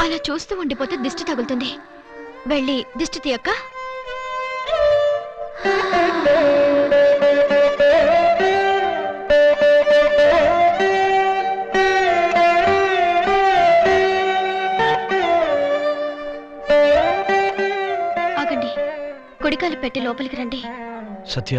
అలా చూస్తూ ఉండిపోతే దిష్టి తగులుతుంది. వెళ్ళి దిష్టి తీయక్క. ఆగండి, కుడికాలు పెట్టి లోపలికి రండి. సత్య,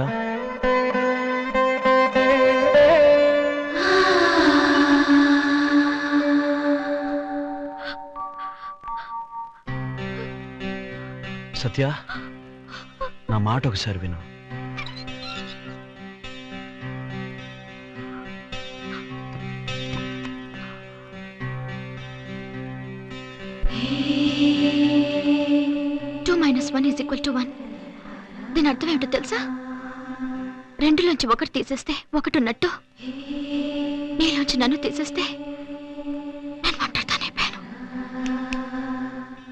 సత్య, నా మాట ఒకసారి విను. Two minus 1 = 1. దీని అర్థం ఏమిటో తెలుసా? 2లోంచి 1 తీసేస్తే 1 ఉన్నట్టు, నీలోంచి నన్ను తీసేస్తే నేను ఒంటరిదానైపోయాను.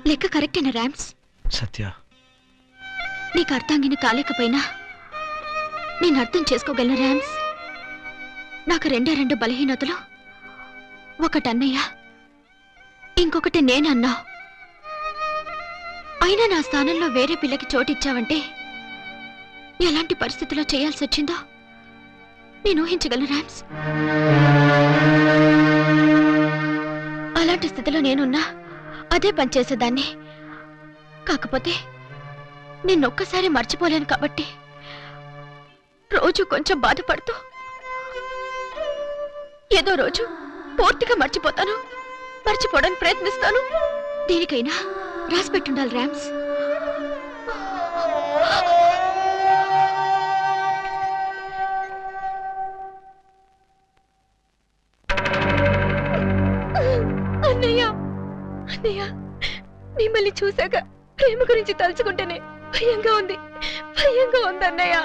లెక్క కరెక్టేనా ర్యామ్స్? సత్య, నీకు అర్థంగిని కాలేకపోయినా నేను అర్థం చేసుకోగలను ర్యామ్స్. నాకు 2 బలహీనతలు. ఒకటి అన్నయ్య, ఇంకొకటి నేనన్నా. అయినా నా స్థానంలో వేరే పిల్లకి చోటిచ్చావంటే ఎలాంటి పరిస్థితిలో చేయాల్సి వచ్చిందో నేను ఊహించగలను ర్యామ్స్. అలాంటి స్థితిలో నేనున్నా అదే పనిచేసేదాన్ని. కాకపోతే నిన్నొక్కసారి మర్చిపోలేను కాబట్టి రోజు కొంచెం బాధపడుతూ ఏదో రోజు పూర్తిగా మర్చిపోతాను. మర్చిపోవడానికి ప్రయత్నిస్తాను. దేనికైనా రాసి పెట్టుండాలి ర్యామ్స్. అన్నయ్య, అన్నయ్య, మిమ్మల్ని చూశాక ప్రేమ గురించి తలుచుకుంటేనే భయంగా ఉంది. భయంగా ఉంది అన్నయ్య.